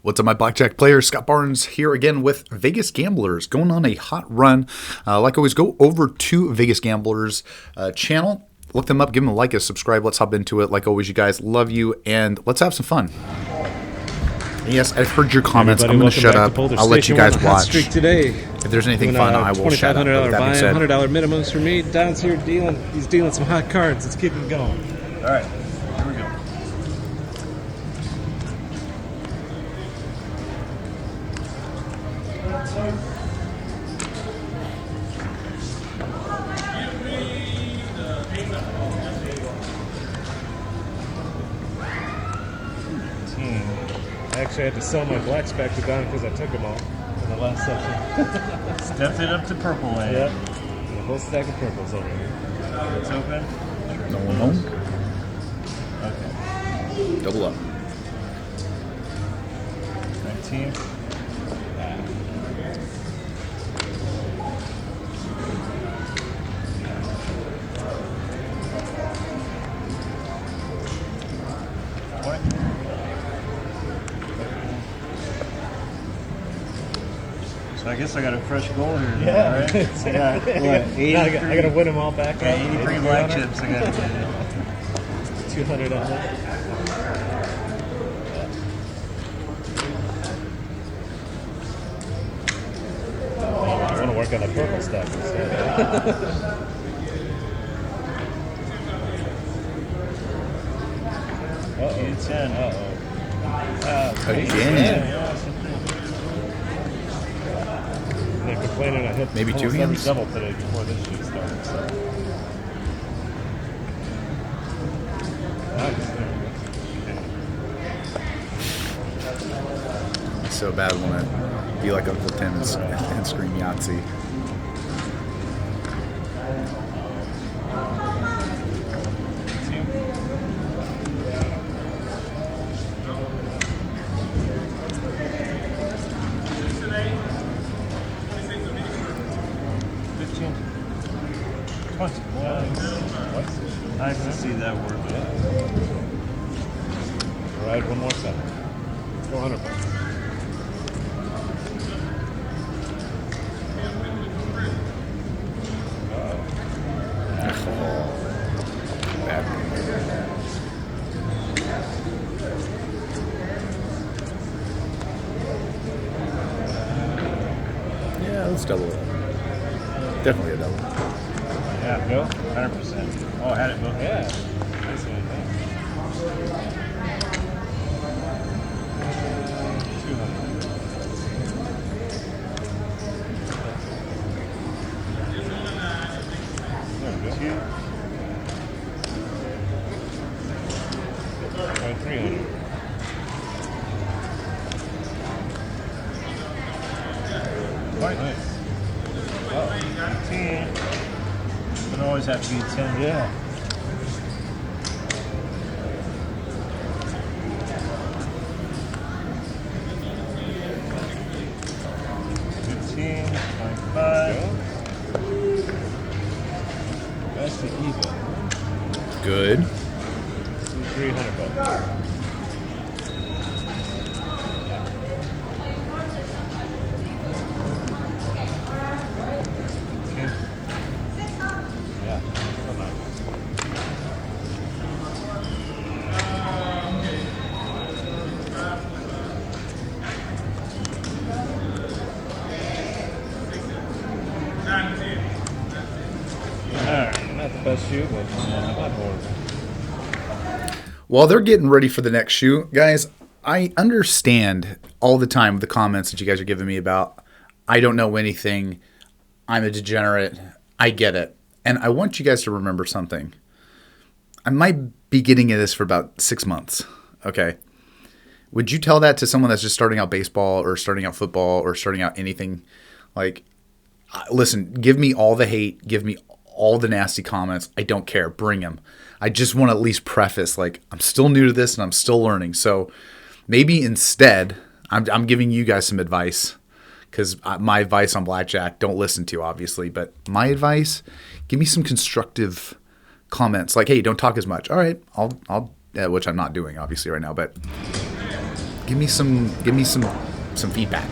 What's up, my blackjack players? Scott Barnes here again with Vegas Gamblers, going on a hot run. Like always, go over to Vegas Gamblers channel, look them up, give them a like, a subscribe. Let's hop into it. Like always, you guys, love you, and let's have some fun. Yes, I've heard your comments. I'm going to shut up. I'll let you guys watch. Today. If there's anything fun, I will shut up. $2,500 buy, $100 minimums for me. Don's here dealing. He's dealing some hot cards. Let's keep him going. All right, here we go. Actually, I had to sell my blacks back to Don because I took them all in the last section. Stepped it up to purple land. Yep. And a whole stack of purples over here. It's open. No one home. Okay. Double up. 19. So I guess I got a fresh goal here. Yeah. Right? I got, what, 83, I got to win them all back up. 83 black chips I got to $200. I want to work on the purple stack instead. do. 10. Again. They're complaining I hit Maybe two almost every hands? double today before this shoot started. So. Nice. It's so bad when I be like Uncle Tim and scream Yahtzee. Nice to see that work. Ride one more set. 400 bucks. Bad. Yeah, let's double it. Definitely a double. Yeah, go. 100%. Oh, I had it both. Yeah. Nice one. Thanks. 300. Quite nice. Oh, 10. Doesn't always have to be 10. Yeah. That's the even. Good. 300 bucks. Yeah. Come on. Not the best shoe, but not horrible. While they're getting ready for the next shoot, guys, I understand all the time the comments that you guys are giving me about, I don't know anything, I'm a degenerate, I get it. And I want you guys to remember something. I might be getting into this for about 6 months, okay? Would you tell that to someone that's just starting out baseball or starting out football or starting out anything? Like, listen, give me all the hate, give me all the nasty comments. I don't care. Bring them. I just want to at least preface, like, I'm still new to this and I'm still learning. So maybe instead, I'm giving you guys some advice, because my advice on blackjack, don't listen to, obviously. But my advice, give me some constructive comments. Like, hey, don't talk as much. All right, I'll which I'm not doing, obviously, right now. But Give me some feedback.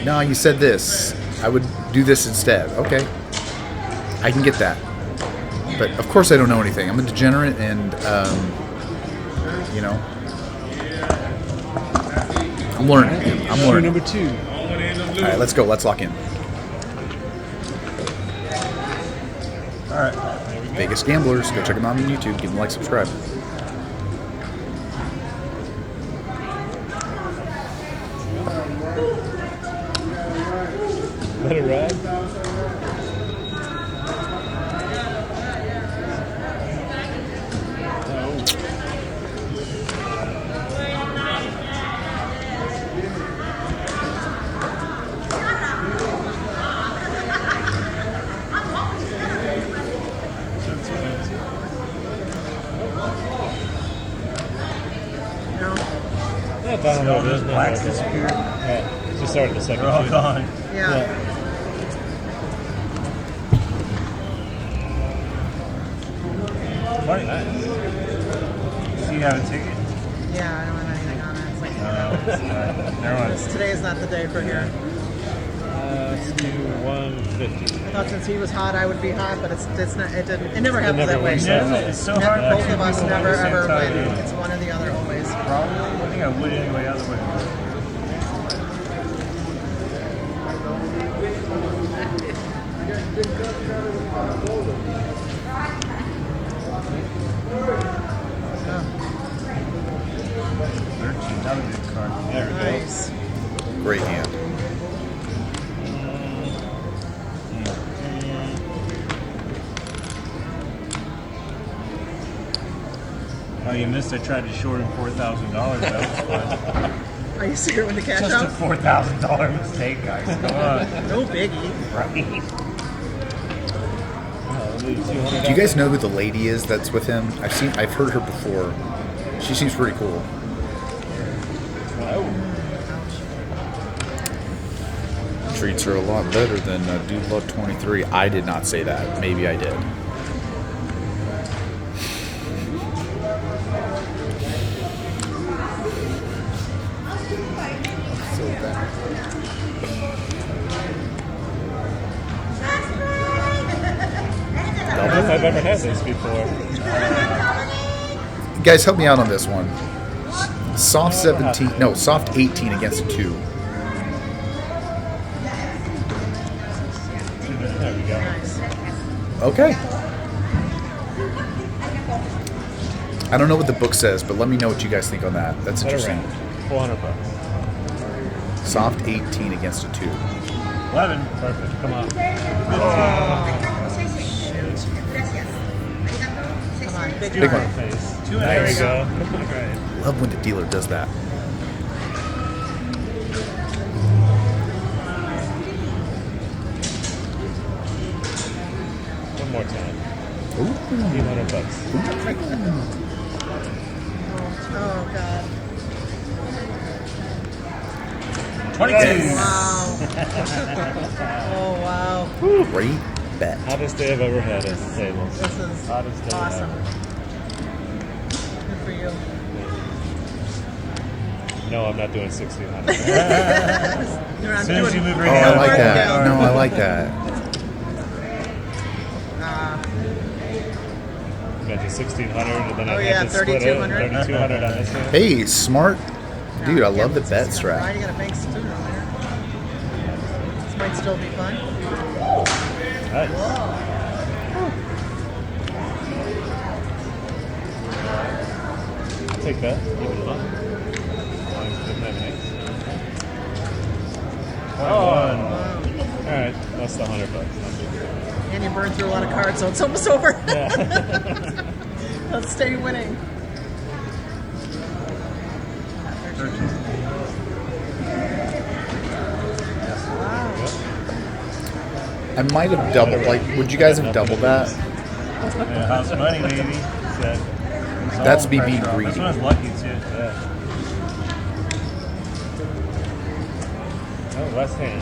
No, you said this. I would do this instead. Okay. I can get that. But of course I don't know anything. I'm a degenerate and you know, I'm learning. I'm learning. Number 2. All right, let's go. Let's lock in. All right. Vegas Gamblers. Go check them out on YouTube. Give them a like, subscribe. Let it ride. Yeah, I don't know. There's no Blacks more. disappeared. Yeah, just started the second They're all shoot. gone. Yeah. Funny. Do you have a ticket? Yeah, I don't have anything on it. It's like, Never mind. today is not the day for here. Let's do 150. I thought since he was hot, I would be hot, but it's not. It never happens never that way. works Yeah, it's so hard. Never, to both of us people never at the same ever time. win. It's one or the other always. Probably. I think I would anyway, other way. Another good card. There we go. Nice. Great hand. Oh, you missed. I tried to short him $4,000. That was fun. Are you serious with the cash Just a out? $4,000 mistake, guys. Come on. No biggie. Right. Do you guys know who the lady is that's with him? I've heard her before. She seems pretty cool. Treats her a lot better than Dude Luck 23. I did not say that. Maybe I did. I don't know if I've ever had this before. Guys, help me out on this one. Soft 17, no, soft 18 against a 2. There we go. Nice. Okay. I don't know what the book says, but let me know what you guys think on that. That's Let it interesting. ride. $400. Soft 18 against a 2. 11. Perfect. Come on. Come on, big Big card. one. Face. Two There we X. go. Love when the dealer does that. One more time. Ooh. $300. Oh God. 22. Wow. Oh wow. Great bet. Hottest day I've ever had at the table. This is Hottest day awesome. ever. Good for you. No, I'm not doing 1600. You're not As soon as you doing- move your Oh, hand I up, like yeah. that. No, I like that. Got you 1600 and then Oh, I yeah, have to split it. 3200. 3200 on this one. Hey, smart. Dude, I love the bet Why strat. you got a bank student on there? This might still be fun. Nice. I'll take that. Even it up. Didn't have an ace. One. Alright, that's the $100. And you burned through a lot of cards, so it's almost over. Yeah. Let's stay winning. 13. Wow. I might have doubled. Like, would you guys have doubled that? Yeah, house money, baby. Set. It's That's all me being pressure off. greedy. This one's lucky, too. Yeah. Oh, left hand.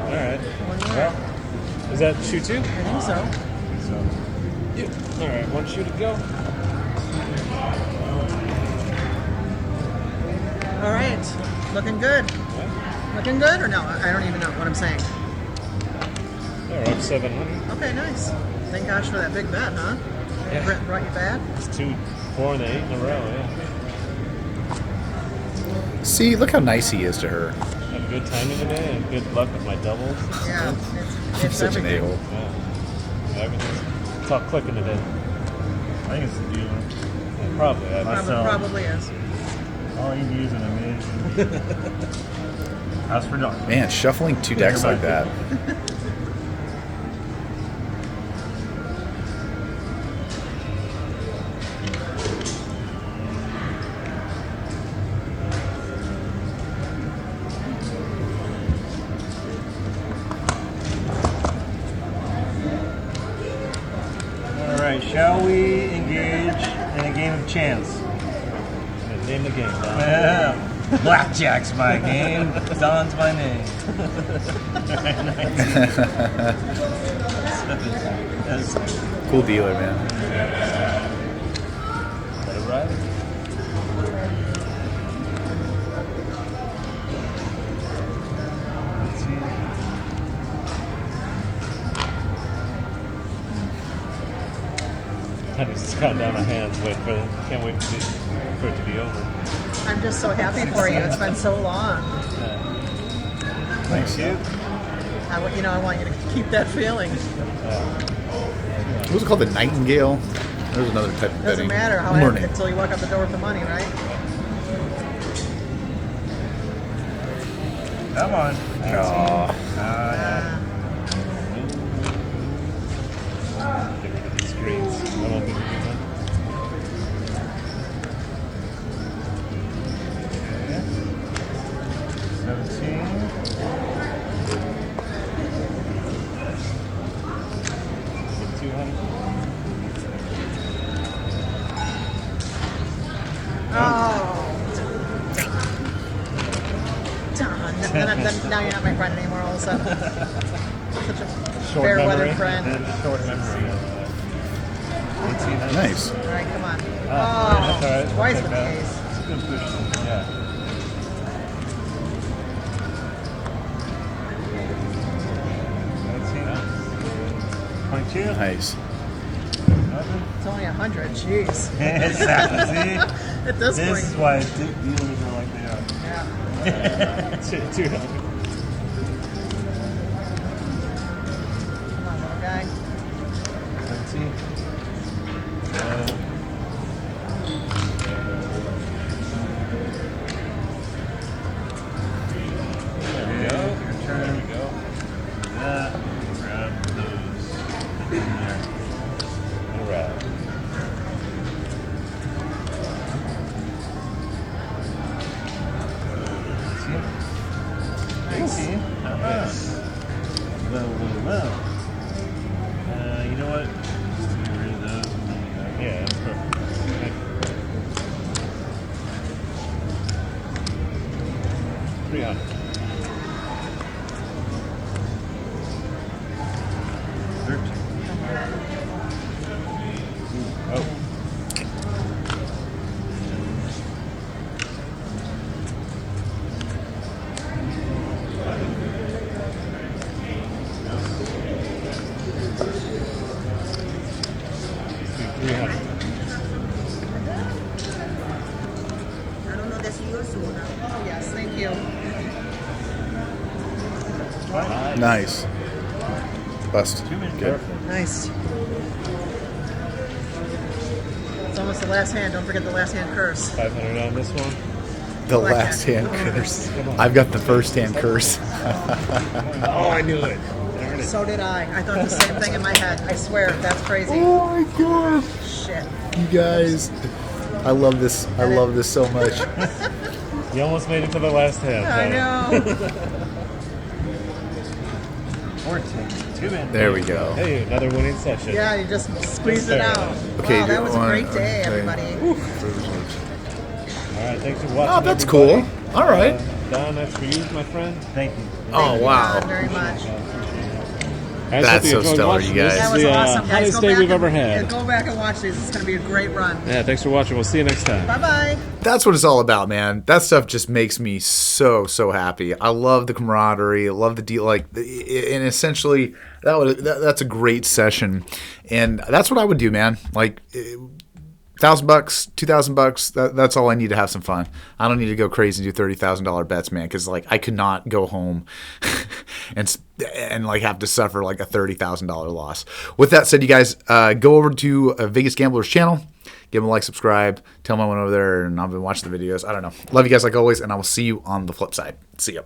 Alright. One more. Well, is that shoe two? I think so. So, Yep. Alright, one shoe to go. Looking good. Yeah. Looking good or no? I don't even know what I'm saying. Yeah, we're up 700. Okay, nice. Thank gosh for that big bet, huh? Yeah. Brett brought you back. It's 2, 4, and 8 in a row, yeah. See, look how nice he is to her. Had good timing today and good luck with my doubles. Yeah, it's Such an everything. a-hole. Yeah. It's all clicking today. I think it's the dealer. Yeah, probably. Probably is. All he's using him is. As for dark. Man, shuffling 2 decks like that. All right, shall we engage in a game of chance? Yeah, name the game, Don. Yeah. Blackjack's my game. Don's my name. That's Cool dealer, man. Let it ride. let's see. I just counting down our hands, can't wait for it to be over. I'm just so happy for you. It's been so long. Thanks. You? I want you to keep that feeling. What was it called? The Nightingale? There's another type of Doesn't betting. matter how I'm learning. until you walk out the door with the money, right? Come on. Aw. Get rid of these screens. I don't think we can. 17. Get 200. Oh. Don, now you're not my friend anymore all of a sudden. Such a Short fair memory. weather friend. Short memory. Nice. All right, come on. That's all right. Twice Take with the that. ace. It's a good push. Yeah. Nice. It's only 100. Jeez. Exactly. See? At this This point. is why dealers are like they are. Yeah. 200. Come on, little guy. 17. There we go. Your turn. There we go. Yeah. Grab those. In there. All right. Well. You know what? Just get rid of those. And then Yeah, that's perfect. Thank you. 300. Oh. Oh, yes. Thank you. Nice. Bust. Good. Nice. It's almost the last hand. Don't forget the last hand curse. 500 on this one. The Blackjack. last hand curse. I've got the first hand curse. Oh, I knew it. Darn it. So did I. I thought the same thing in my head. I swear. That's crazy. Oh my god. Shit. You guys. I love this. I love this so much. You almost made it to the last hand. I know. 14. 2 in. There we go. Hey, another winning session. Yeah, you just squeezed it out. Okay, wow, that was a one- great day, okay. everybody. All right, thanks for watching. Oh, that's everybody. cool. All right. Don, that's for you, my friend. Thank you. Oh, wow. Very much. just That's hope you so enjoyed stellar, watching you this. guys. That It's was the awesome, guys. hottest Go day back we've and, ever had. yeah, go back and watch these. It's going to be a great run. Yeah, thanks for watching. We'll see you next time. Bye bye. That's what it's all about, man. That stuff just makes me so happy. I love the camaraderie. I love the deal. Like, and essentially, that's a great session, and that's what I would do, man. Like, $1,000, $2,000. That's all I need to have some fun. I don't need to go crazy and do $30,000 bets, man. Because like I could not go home and like have to suffer like a $30,000 loss. With that said, you guys go over to Vegas Gamblers channel. Give them a like, subscribe. Tell them I went over there and I've been watching the videos. I don't know. Love you guys like always, and I will see you on the flip side. See ya.